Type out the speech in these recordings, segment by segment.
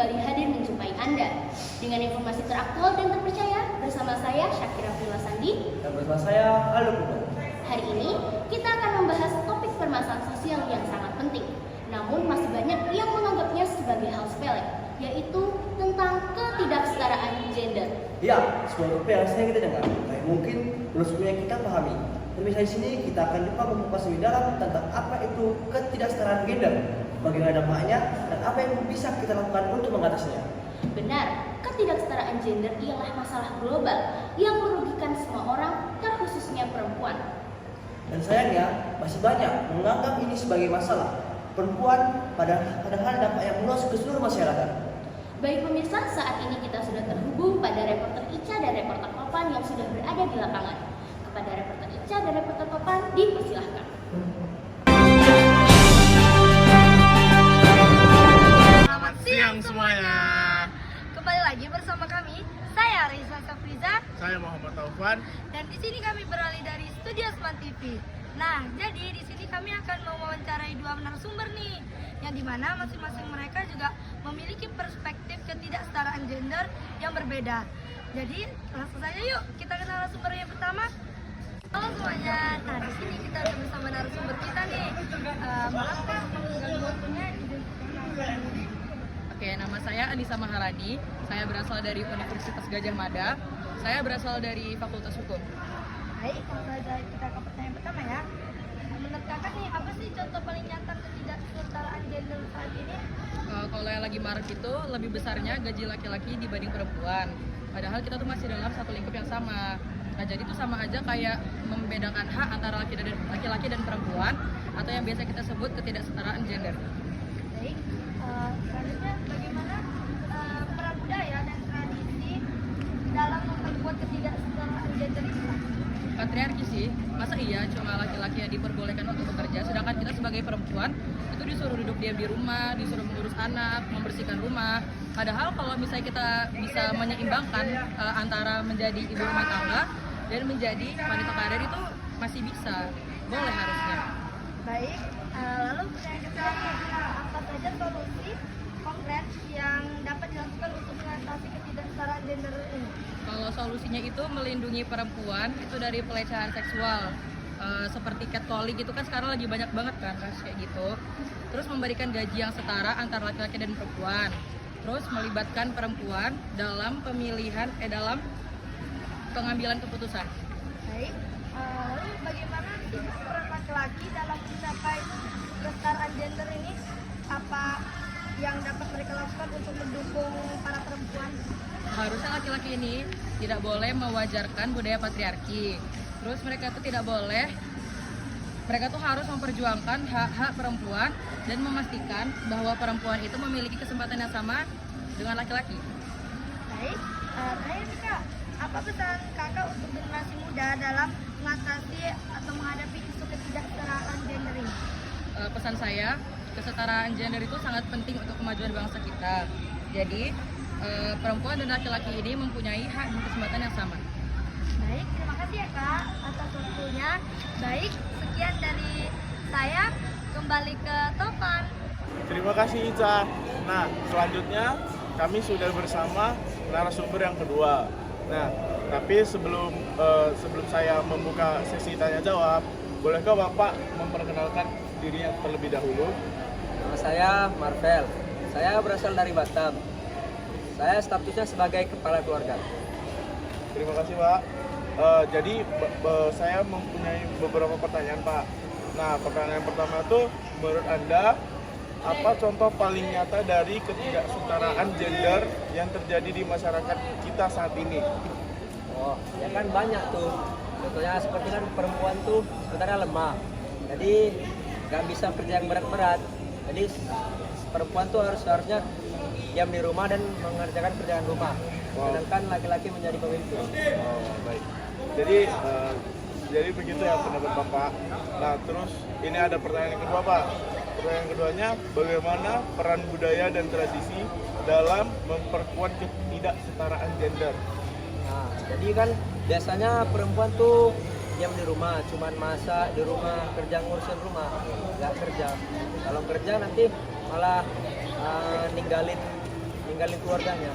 kembali hadir menjumpai Anda dengan informasi teraktual dan terpercaya bersama saya Syakira Prila Sandi Dan bersama saya Aldo Putra. Hari ini kita akan membahas topik permasalahan sosial yang sangat penting, namun masih banyak yang menganggapnya sebagai hal sepele, yaitu tentang ketidaksetaraan gender. Ya, sebuah topik yang sering kita dengar, baik mungkin belum semuanya kita pahami. Tapi di sini kita akan lupa membuka lebih dalam tentang apa itu ketidaksetaraan gender, bagaimana dampaknya, dan apa yang bisa kita lakukan untuk mengatasinya. Benar, ketidaksetaraan gender ialah masalah global yang merugikan semua orang, terkhususnya perempuan. Dan sayangnya, masih banyak menganggap ini sebagai masalah perempuan, padahal dampak yang meluas ke seluruh masyarakat. Baik pemirsa, saat ini kita sudah terhubung pada reporter Ica dan reporter Topan yang sudah berada di lapangan. Kepada reporter Ica dan reporter Topan, dipersilahkan. Selamat siang semuanya. Kembali lagi bersama kami, saya Risa Safriza, Saya Muhammad Taufan. dan di sini kami beralih dari Studio Smart TV. Nah, jadi di sini kami akan mewawancarai dua narasumber nih, yang dimana masing-masing mereka juga memiliki perspektif ketidaksetaraan gender yang berbeda. Jadi langsung saja yuk kita ke narasumber yang pertama. Halo semuanya, nah di sini kita udah bersama narasumber kita nih. Maaf kalau mengganggu waktunya. Oke, nama saya Anissa Maharani. Saya berasal dari Universitas Gajah Mada. Saya berasal dari Fakultas Hukum. Baik, langsung saja kita ke pertanyaan pertama ya. Menurut kakak nih, apa sih contoh paling nyata ketidaksetaraan gender saat ini? Kalau yang lagi marak itu lebih besarnya gaji laki-laki dibanding perempuan. Padahal kita tuh masih dalam satu lingkup yang sama. Nah, jadi itu sama aja kayak membedakan hak antara laki-laki dan perempuan, atau yang biasa kita sebut ketidaksetaraan gender. Baik, selanjutnya bagaimana peran budaya dan tradisi dalam memperkuat ketidaksetaraan gender itu? Patriarki sih, masa iya cuma laki-laki yang diperbolehkan untuk bekerja, sedangkan kita sebagai perempuan itu disuruh duduk diam di rumah, disuruh mengurus anak, membersihkan rumah. Padahal kalau misalnya kita bisa menyeimbangkan antara menjadi ibu rumah tangga dan menjadi wanita karir, itu masih bisa, boleh harusnya. Baik, lalu pertanyaan ketiga, apa saja solusi konkret yang dapat dilakukan untuk mengatasi ketidaksetaraan gender ini? Kalau solusinya itu melindungi perempuan itu dari pelecehan seksual, seperti catcalling gitu kan sekarang lagi banyak banget kan kasus kayak gitu. Terus memberikan gaji yang setara antara laki-laki dan perempuan. Terus melibatkan perempuan dalam dalam pengambilan keputusan. Baik, lalu bagaimana sih peran laki-laki dalam mencapai kesetaraan gender ini? Apa yang dapat mereka lakukan untuk mendukung para perempuan? Harusnya laki-laki ini tidak boleh mewajarkan budaya patriarki. Terus mereka tuh harus memperjuangkan hak-hak perempuan dan memastikan bahwa perempuan itu memiliki kesempatan yang sama dengan laki-laki. Baik, terakhir nih Kak, apa pesan kakak untuk generasi muda dalam mengatasi atau menghadapi isu ketidaksetaraan gender ini? Pesan saya, kesetaraan gender itu sangat penting untuk kemajuan bangsa kita. Jadi, perempuan dan laki-laki ini mempunyai hak dan kesempatan yang sama. Baik, terima kasih ya Kak atas waktunya. Baik, sekian dari saya, kembali ke Topan. Terima kasih Ica. Nah, selanjutnya kami sudah bersama narasumber yang kedua. Nah, tapi sebelum saya membuka sesi tanya jawab, bolehkah Bapak memperkenalkan dirinya terlebih dahulu? Nama saya Marvel. Saya berasal dari Batam. Saya statusnya sebagai kepala keluarga. Terima kasih Pak. Jadi saya mempunyai beberapa pertanyaan Pak. Nah, pertanyaan pertama tuh, menurut Anda apa contoh paling nyata dari ketidaksetaraan gender yang terjadi di masyarakat kita saat ini? Oh, ya kan banyak tuh. Contohnya seperti kan perempuan tuh sebenarnya lemah. Jadi nggak bisa kerja yang berat-berat. Jadi perempuan tuh harusnya diam di rumah dan mengerjakan kerjaan rumah. Sedangkan laki-laki menjadi pemimpin. Oh, baik. Jadi begitu ya pendapat Bapak. Nah, terus ini ada pertanyaan yang kedua Pak. Pertanyaan keduanya, bagaimana peran budaya dan tradisi dalam memperkuat ketidaksetaraan gender? Nah, jadi kan biasanya perempuan tuh diam di rumah, cuman masak di rumah, kerja ngurusin rumah, nggak kerja. Kalau kerja nanti malah ninggalin ninggalin keluarganya.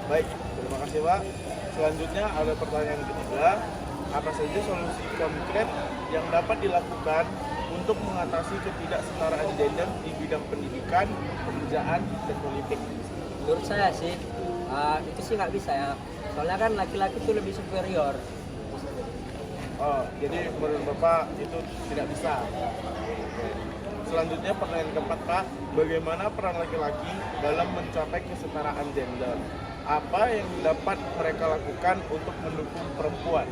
Baik, terima kasih Pak. Selanjutnya ada pertanyaan ketiga. Apa saja solusi konkret yang dapat dilakukan untuk mengatasi ketidaksetaraan gender di bidang pendidikan, pekerjaan, dan politik? Menurut saya sih, itu sih nggak bisa ya. Soalnya kan laki-laki itu lebih superior. Oh, jadi menurut Bapak itu tidak bisa. Selanjutnya pertanyaan keempat Pak, bagaimana peran laki-laki dalam mencapai kesetaraan gender? Apa yang dapat mereka lakukan untuk mendukung perempuan?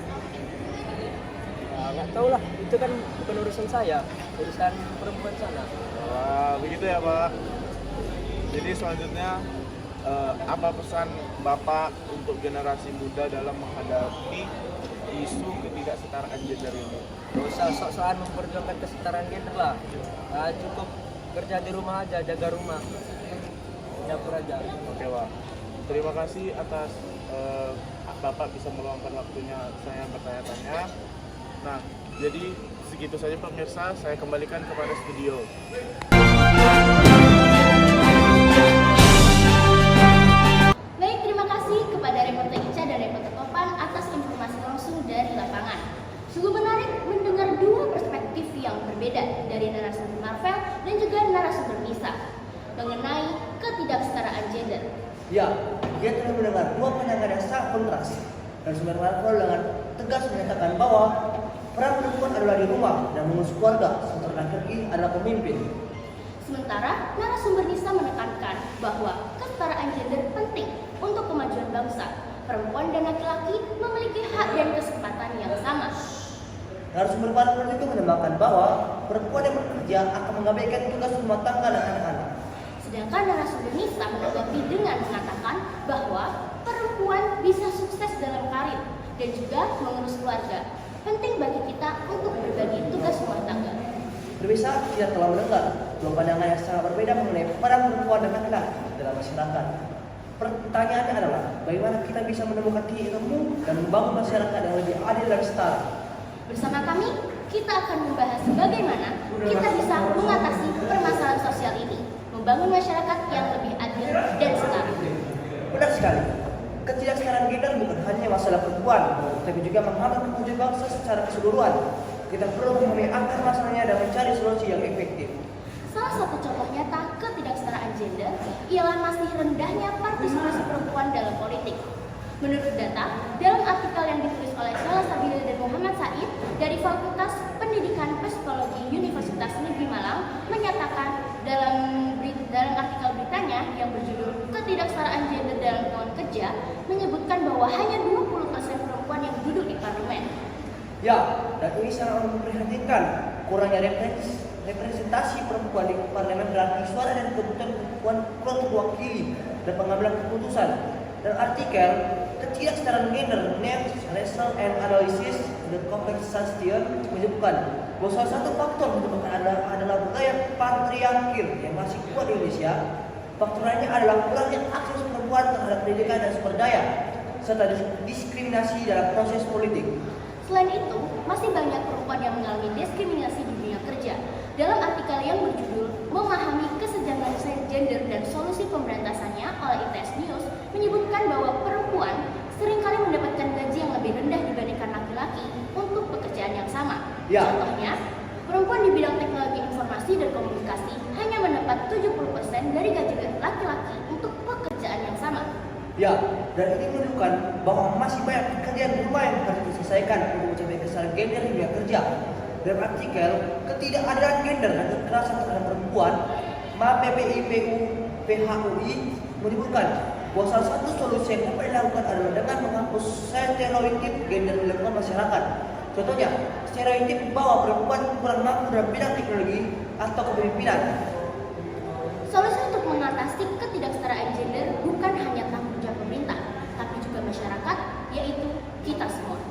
Nggak tahu lah, itu kan bukan urusan saya, urusan perempuan sana. Wah, begitu ya Pak. Jadi selanjutnya apa pesan Bapak untuk generasi muda dalam menghadapi isu ketidaksetaraan gender ini? Gak usah sok-sokan memperjuangkan kesetaraan gender lah. Cukup kerja di rumah aja, jaga rumah, dapur aja. Oke Pak. Terima kasih atas Bapak bisa meluangkan waktunya saya bertanya-tanya. Nah, jadi segitu saja pemirsa, saya kembalikan kepada studio. Baik, terima kasih kepada reporter Ica dan reporter Topan atas informasi langsung dari lapangan. Sungguh menarik mendengar dua perspektif yang berbeda dari narasumber Marvel dan juga narasumber Nisa mengenai ketidaksetaraan gender. Ya, dia telah mendengar dua pandangan yang sangat kontras. Dan sumber Marvel dengan tegas menyatakan bahwa peran perempuan adalah di rumah dan mengurus keluarga, sementara laki-laki adalah pemimpin. Sementara narasumber Nisa menekankan bahwa kesetaraan gender penting untuk kemajuan bangsa. Perempuan dan laki-laki memiliki hak dan kesempatan yang sama. Narasumber Marvel juga menambahkan bahwa perempuan yang bekerja akan mengabaikan tugas rumah tangga dan anak-anak. Sedangkan narasumber Nisa menanggapi dengan mengatakan bahwa perempuan bisa sukses dalam karir dan juga mengurus keluarga. Penting bagi kita untuk berbagi tugas rumah tangga. Pemirsa tidak telah mendengar dua pandangan yang sangat berbeda mengenai peran perempuan dan laki-laki dalam masyarakat. Pertanyaannya adalah bagaimana kita bisa menemukan titik temu dan membangun masyarakat yang lebih adil dan setara. Bersama kami, kita akan membahas bagaimana kita bisa mengatasi permasalahan sosial ini, membangun masyarakat yang lebih adil dan setara. Benar sekali. Ketidaksetaraan gender bukan hanya masalah perempuan, tapi juga menghambat kemajuan bangsa secara keseluruhan. Kita perlu memahami akar masalahnya dan mencari solusi yang efektif. Salah satu contoh nyata ketidaksetaraan gender ialah masih rendahnya partisipasi perempuan dalam politik. Menurut data, dalam artikel yang ditulis oleh Sheila Sabila dan Muhammad Said dari Fakultas Pendidikan Psikologi Universitas Negeri Malang menyatakan dalam artikel beritanya yang berjudul Ketidaksetaraan Gender dalam Lingkungan Kerja menyebutkan bahwa hanya 20% perempuan yang duduk di parlemen. Ya, dan ini sangat memprihatinkan. Kurangnya representasi perempuan di parlemen berarti suara dan kebutuhan perempuan kurang terwakili dan pengambilan keputusan. Dan artikel Ketidaksetaraan Gender, Next Racial and Analysis the Compensation menyebutkan bahwa salah satu faktor menyebabkan adalah budaya patriarkil yang masih kuat di Indonesia. Faktor lainnya adalah kurangnya akses perempuan terhadap pendidikan dan sumber daya, serta diskriminasi dalam proses politik. Selain itu, masih banyak perempuan yang mengalami diskriminasi di dunia kerja. Dalam artikel yang berjudul Memahami Kesenjangan Gender dan Solusi Pemberantasannya oleh ITS News menyebutkan bahwa perempuan seringkali mendapatkan gaji yang lebih rendah dibandingkan laki-laki untuk pekerjaan yang sama. Ya. Contohnya, perempuan di bidang teknologi informasi dan komunikasi hanya mendapat 70% dari gaji laki-laki untuk pekerjaan yang sama. Ya, dan ini menunjukkan bahwa masih banyak pekerjaan rumah yang harus diselesaikan untuk mencapai kesetaraan gender di dunia kerja. Dalam artikel Ketidakadilan Gender dan Kekerasan Terhadap Perempuan, MAPPIPU PHUI menyebutkan bahwa salah satu solusi yang dapat dilakukan adalah dengan menghapus stereotip gender di lingkungan masyarakat. Contohnya, stereotip bahwa perempuan kurang mampu dalam bidang teknologi atau kepemimpinan. Solusi untuk mengatasi ketidaksetaraan gender bukan hanya tanggung jawab pemerintah, tapi juga masyarakat, yaitu kita semua.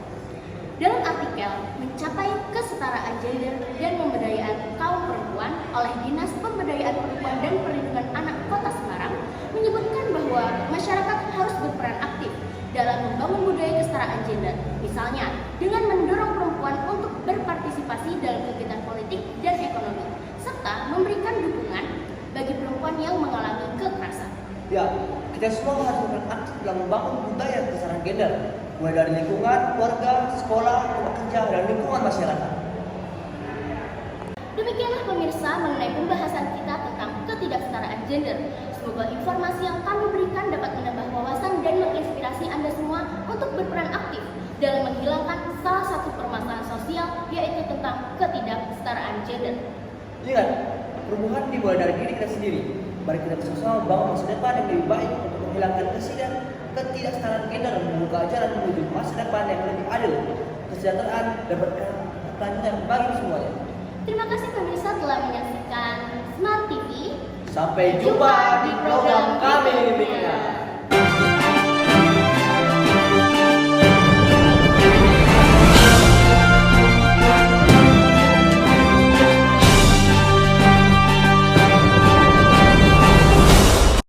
Dalam artikel Mencapai Kesetaraan Gender dan Pemberdayaan Kaum Perempuan oleh Dinas Pemberdayaan Perempuan dan Perlindungan Anak Kota Semarang menyebutkan bahwa masyarakat harus berperan aktif dalam membangun budaya kesetaraan gender, misalnya dengan mendorong perempuan untuk berpartisipasi dalam kegiatan politik dan ekonomi, serta memberikan dukungan bagi perempuan yang mengalami kekerasan. Ya, kita semua harus berperan aktif dalam membangun budaya kesetaraan gender, mulai dari lingkungan, keluarga, sekolah, tempat kerja, dan lingkungan masyarakat. Demikianlah pemirsa mengenai pembahasan kita tentang ketidaksetaraan gender. Semoga informasi yang kami berikan dapat menambah wawasan dan menginspirasi Anda semua untuk berperan aktif dalam menghilangkan salah satu permasalahan sosial, yaitu tentang ketidaksetaraan gender. Ingat, perubahan dimulai dari diri kita sendiri. Mari kita bersama-sama membangun masa depan yang lebih baik untuk menghilangkan ketidaksetaraan gender dan membuka jalan menuju masa depan yang lebih adil, kesejahteraan, dan berkelanjutan bagi semuanya. Terima kasih pemirsa telah menyaksikan Smart TV. Sampai jumpa di program kami berikutnya.